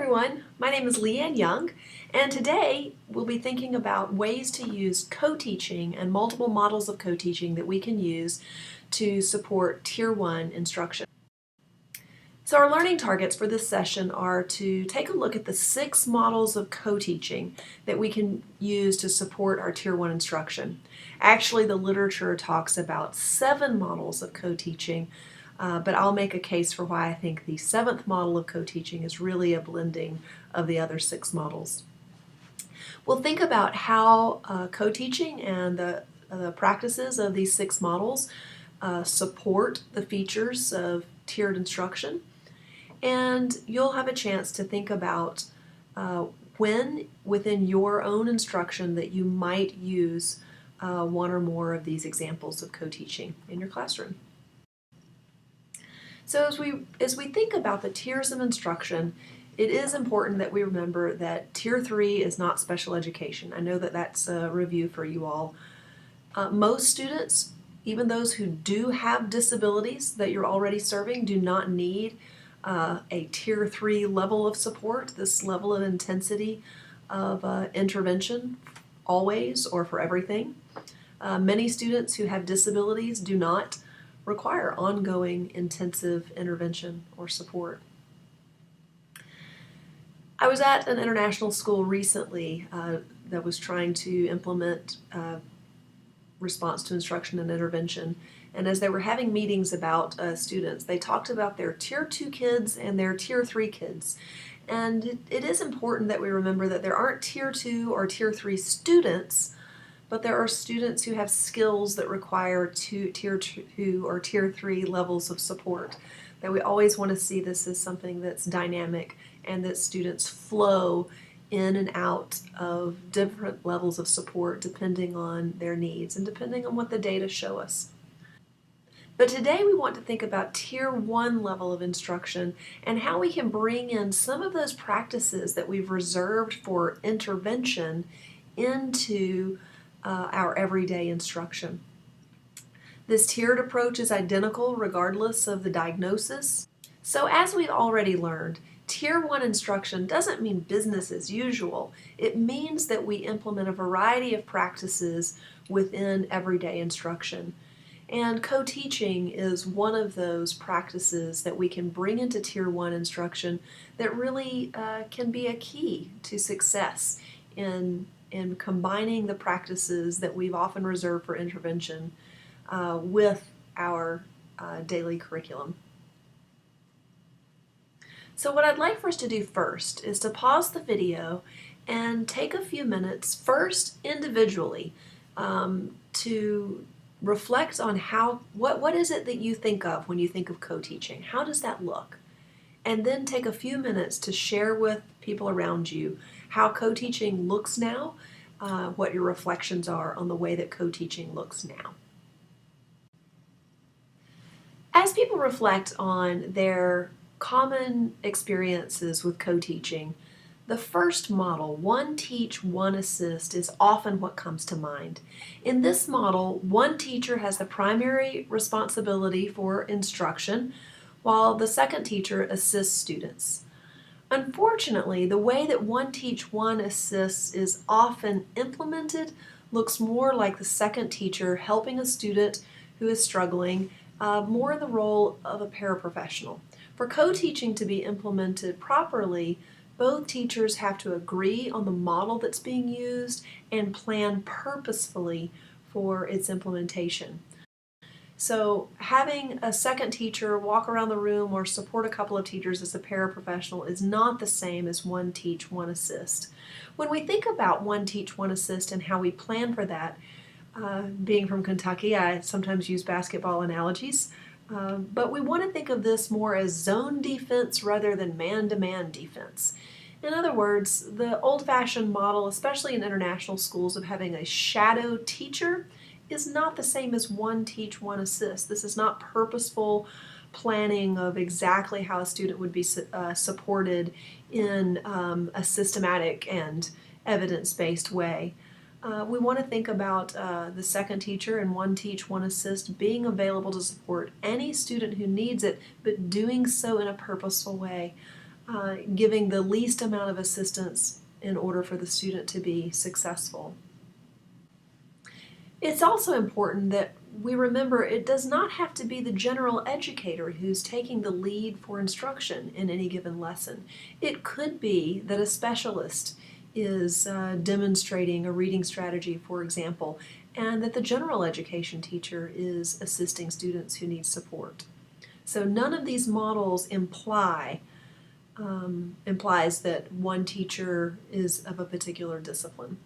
everyone, my name is Leanne Young, and today we'll be thinking about ways to use co-teaching and multiple models of co-teaching that we can use to support Tier 1 instruction. So our learning targets for this session are to take a look at the 6 models of co-teaching that we can use to support our Tier 1 instruction. Actually, the literature talks about 7 models of co-teaching, but I'll make a case for why I think the 7th model of co-teaching is really a blending of the other 6 models. We'll think about how co-teaching and the practices of these 6 models support the features of tiered instruction. And you'll have a chance to think about when within your own instruction that you might use one or more of these examples of co-teaching in your classroom. So as we think about the tiers of instruction, it is important that we remember that Tier 3 is not special education. I know that that's a review for you all. Most students, even those who do have disabilities that you're already serving, do not need a Tier 3 level of support, this level of intensity of intervention always or for everything. Many students who have disabilities do not require ongoing intensive intervention or support. I was at an international school recently that was trying to implement response to instruction and intervention. And as they were having meetings about students, they talked about their Tier 2 kids and their Tier 3 kids. And it is important that we remember that there aren't Tier 2 or Tier 3 students, but there are students who have skills that require Tier 2 or Tier 3 levels of support. That we always want to see this as something that's dynamic and that students flow in and out of different levels of support depending on their needs and depending on what the data show us. But today we want to think about Tier 1 level of instruction and how we can bring in some of those practices that we've reserved for intervention into our everyday instruction. This tiered approach is identical regardless of the diagnosis. So as we've already learned, Tier 1 instruction doesn't mean business as usual. It means that we implement a variety of practices within everyday instruction. And co-teaching is one of those practices that we can bring into Tier 1 instruction that really can be a key to success in combining the practices that we've often reserved for intervention with our daily curriculum. So what I'd like for us to do first is to pause the video and take a few minutes, first individually, to reflect on what is it that you think of when you think of co-teaching? How does that look? And then take a few minutes to share with people around you how co-teaching looks now, what your reflections are on the way that co-teaching looks now. As people reflect on their common experiences with co-teaching, the first model, one teach, one assist, is often what comes to mind. In this model, one teacher has the primary responsibility for instruction, while the second teacher assists students. Unfortunately, the way that one teach, one assists is often implemented looks more like the second teacher helping a student who is struggling, more in the role of a paraprofessional. For co-teaching to be implemented properly, both teachers have to agree on the model that's being used and plan purposefully for its implementation. So having a second teacher walk around the room or support a couple of teachers as a paraprofessional is not the same as one teach, one assist. When we think about one teach, one assist and how we plan for that, being from Kentucky, I sometimes use basketball analogies, but we want to think of this more as zone defense rather than man-to-man defense. In other words, the old-fashioned model, especially in international schools, of having a shadow teacher is not the same as one teach, one assist. This is not purposeful planning of exactly how a student would be supported in a systematic and evidence-based way. We want to think about the second teacher and one teach, one assist being available to support any student who needs it, but doing so in a purposeful way. giving the least amount of assistance in order for the student to be successful. It's also important that we remember it does not have to be the general educator who's taking the lead for instruction in any given lesson. It could be that a specialist is demonstrating a reading strategy, for example, and that the general education teacher is assisting students who need support. So none of these models implies that one teacher is of a particular discipline.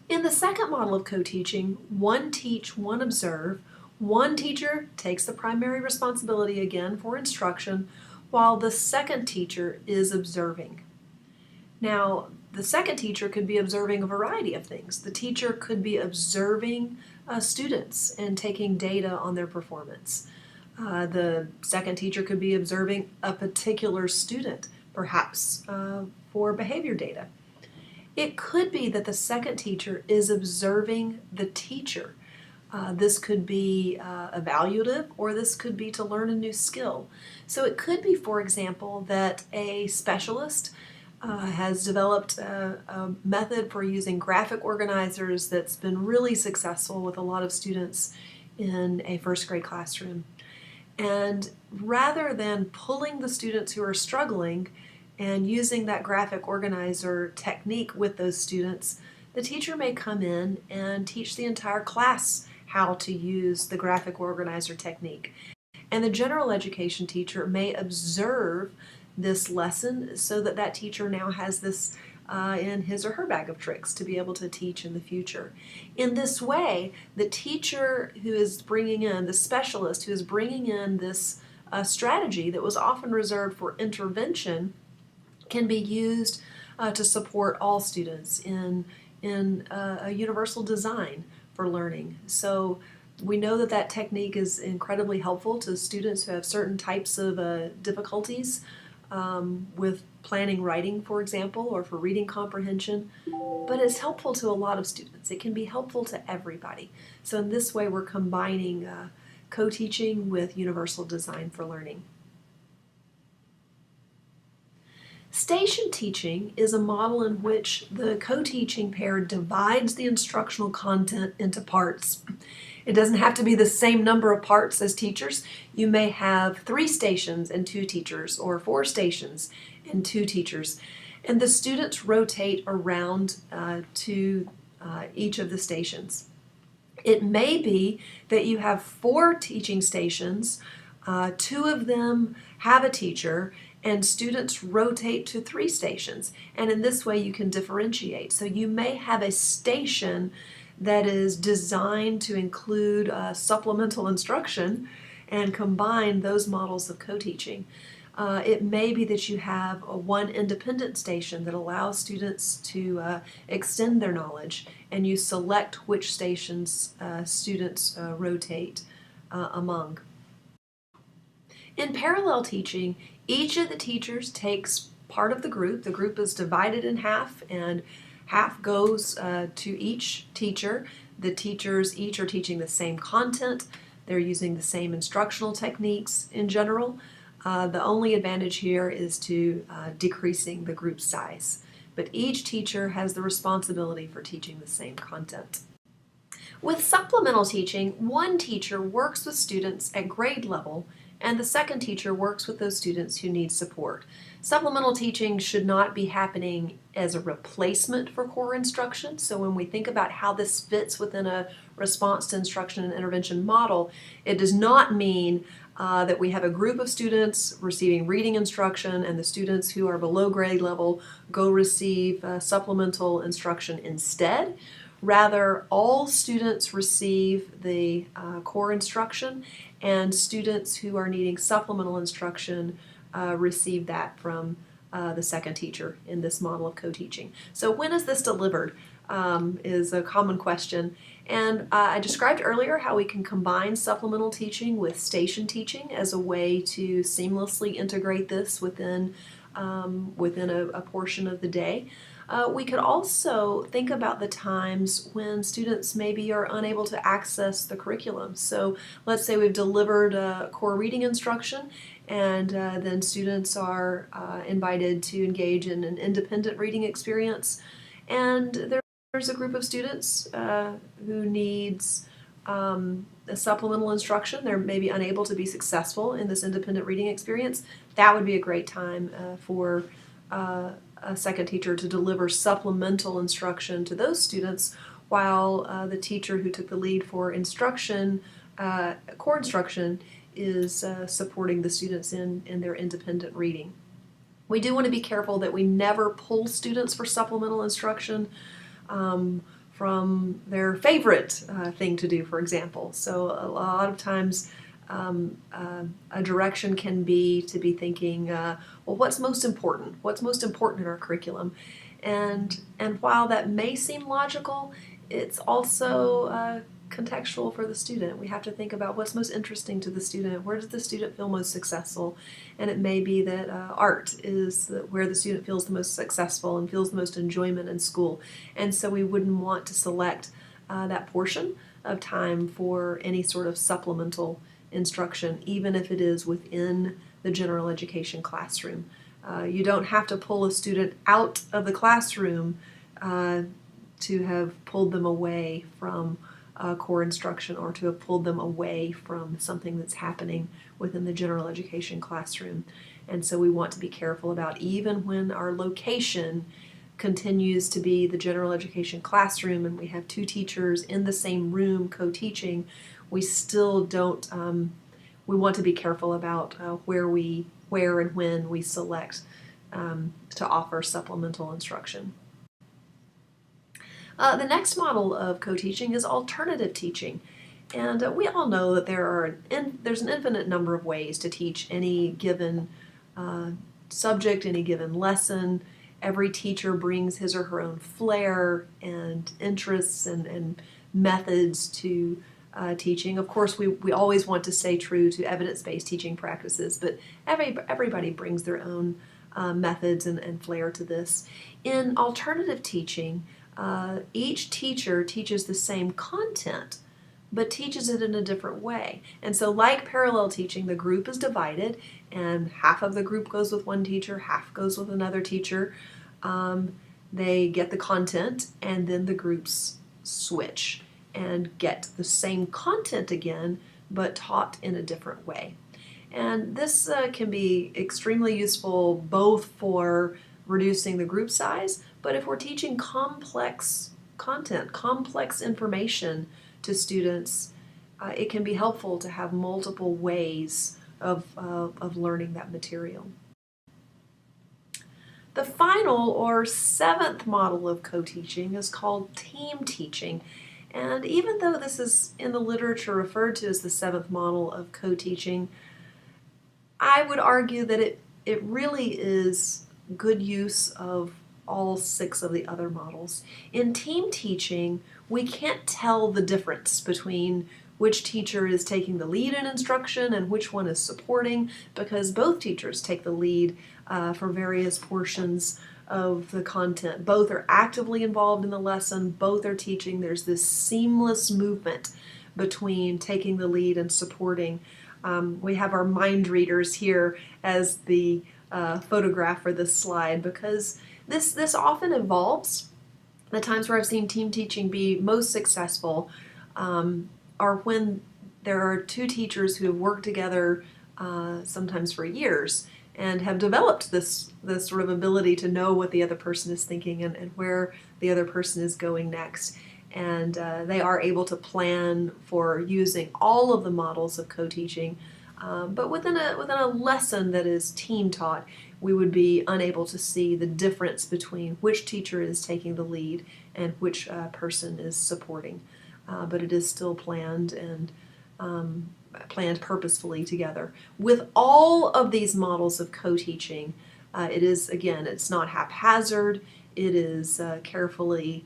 In the second model of co-teaching, one teach, one observe, one teacher takes the primary responsibility again for instruction, while the second teacher is observing. Now, the second teacher could be observing a variety of things. The teacher could be observing students and taking data on their performance. The second teacher could be observing a particular student, perhaps for behavior data. It could be that the second teacher is observing the teacher. This could be evaluative, or this could be to learn a new skill. So it could be, for example, that a specialist has developed a method for using graphic organizers that's been really successful with a lot of students in a first grade classroom. And rather than pulling the students who are struggling and using that graphic organizer technique with those students, the teacher may come in and teach the entire class how to use the graphic organizer technique. And the general education teacher may observe this lesson so that that teacher now has this in his or her bag of tricks to be able to teach in the future. In this way, the teacher who is bringing in, the specialist who is bringing in this strategy that was often reserved for intervention can be used to support all students in a universal design for learning. So we know that that technique is incredibly helpful to students who have certain types of difficulties with planning writing, for example, or for reading comprehension, but it's helpful to a lot of students. It can be helpful to everybody. So in this way, we're combining co-teaching with universal design for learning. Station teaching is a model in which the co-teaching pair divides the instructional content into parts. It doesn't have to be the same number of parts as teachers. You may have 3 stations and 2 teachers, or 4 stations and 2 teachers. And the students rotate around to each of the stations. It may be that you have 4 teaching stations, 2 of them have a teacher, and students rotate to 3 stations. And in this way you can differentiate. So you may have a station that is designed to include supplemental instruction and combine those models of co-teaching. It may be that you have one independent station that allows students to extend their knowledge, and you select which stations students rotate among. In parallel teaching, each of the teachers takes part of the group. The group is divided in half, and half goes to each teacher. The teachers each are teaching the same content. They're using the same instructional techniques in general. The only advantage here is to decreasing the group size. But each teacher has the responsibility for teaching the same content. With supplemental teaching, one teacher works with students at grade level, and the second teacher works with those students who need support. Supplemental teaching should not be happening as a replacement for core instruction. So when we think about how this fits within a response to instruction and intervention model, it does not mean that we have a group of students receiving reading instruction and the students who are below grade level go receive supplemental instruction instead. Rather, all students receive the core instruction, and students who are needing supplemental instruction receive that from the second teacher in this model of co-teaching. So when is this delivered is a common question. And I described earlier how we can combine supplemental teaching with station teaching as a way to seamlessly integrate this within a portion of the day. We could also think about the times when students maybe are unable to access the curriculum. So let's say we've delivered core reading instruction And then students are invited to engage in an independent reading experience. And there's a group of students who needs a supplemental instruction. They're maybe unable to be successful in this independent reading experience. That would be a great time for a second teacher to deliver supplemental instruction to those students, while the teacher who took the lead for instruction, core instruction, is supporting the students in their independent reading. We do want to be careful that we never pull students for supplemental instruction from their favorite thing to do, for example. So a lot of times a direction can be to be thinking, well, what's most important? What's most important in our curriculum? And while that may seem logical, it's also contextual for the student. We have to think about what's most interesting to the student. Where does the student feel most successful? And it may be that art is where the student feels the most successful and feels the most enjoyment in school. And so we wouldn't want to select that portion of time for any sort of supplemental instruction, even if it is within the general education classroom. You don't have to pull a student out of the classroom to have pulled them away from core instruction, or to have pulled them away from something that's happening within the general education classroom. And so we want to be careful about, even when our location continues to be the general education classroom and we have two teachers in the same room co-teaching, we still don't, we want to be careful about where and when we select to offer supplemental instruction. The next model of co-teaching is alternative teaching. And we all know that there's an infinite number of ways to teach any given subject, any given lesson. Every teacher brings his or her own flair and interests and methods to teaching. Of course, we always want to stay true to evidence-based teaching practices, but everybody brings their own methods and flair to this. In alternative teaching, each teacher teaches the same content, but teaches it in a different way. And so, like parallel teaching, the group is divided, and half of the group goes with one teacher, half goes with another teacher. They get the content, and then the groups switch and get the same content again, but taught in a different way. And this can be extremely useful both for reducing the group size, but if we're teaching complex content, complex information to students, it can be helpful to have multiple ways of learning that material. The final, or seventh, model of co-teaching is called team teaching. And even though this is in the literature referred to as the seventh model of co-teaching, I would argue that it really is good use of all six of the other models. In team teaching, we can't tell the difference between which teacher is taking the lead in instruction and which one is supporting, because both teachers take the lead for various portions of the content. Both are actively involved in the lesson, both are teaching. There's this seamless movement between taking the lead and supporting. We have our mind readers here as the photograph for this slide, because this often evolves. The times where I've seen team teaching be most successful are when there are two teachers who have worked together sometimes for years and have developed this sort of ability to know what the other person is thinking and where the other person is going next. And they are able to plan for using all of the models of co-teaching. But within a lesson that is team taught, we would be unable to see the difference between which teacher is taking the lead and which person is supporting. But it is still planned and planned purposefully together. With all of these models of co-teaching, it is, again, it's not haphazard. It is carefully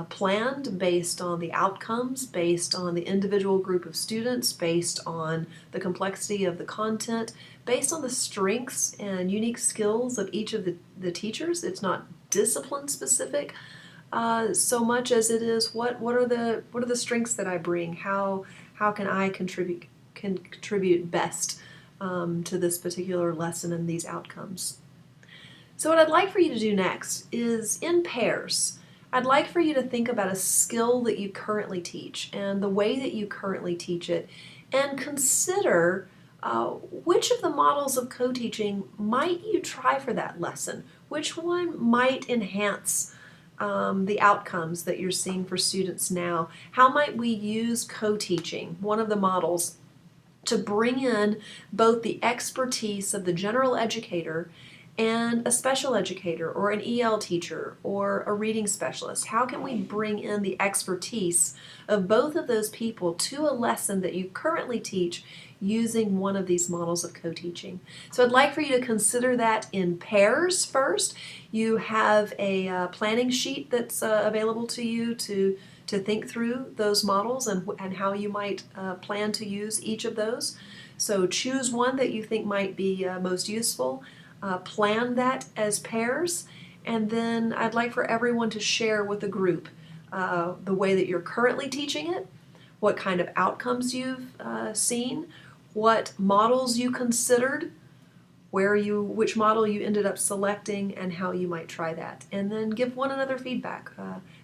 planned based on the outcomes, based on the individual group of students, based on the complexity of the content, based on the strengths and unique skills of each of the teachers. It's not discipline specific so much as it is what are the strengths that I bring? How can I contribute best to this particular lesson and these outcomes. So what I'd like for you to do next is in pairs. I'd like for you to think about a skill that you currently teach and the way that you currently teach it, and consider which of the models of co-teaching might you try for that lesson? Which one might enhance the outcomes that you're seeing for students now? How might we use co-teaching, one of the models, to bring in both the expertise of the general educator and a special educator or an EL teacher or a reading specialist? How can we bring in the expertise of both of those people to a lesson that you currently teach using one of these models of co-teaching? So I'd like for you to consider that in pairs first. You have a planning sheet that's available to you to think through those models and how you might plan to use each of those. So choose one that you think might be most useful. Plan that as pairs, and then I'd like for everyone to share with the group the way that you're currently teaching it, what kind of outcomes you've seen, what models you considered, which model you ended up selecting, and how you might try that. And then give one another feedback.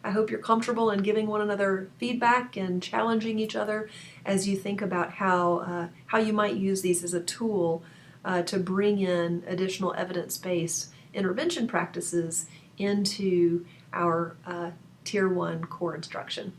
I hope you're comfortable in giving one another feedback and challenging each other as you think about how you might use these as a tool to bring in additional evidence-based intervention practices into our Tier 1 core instruction.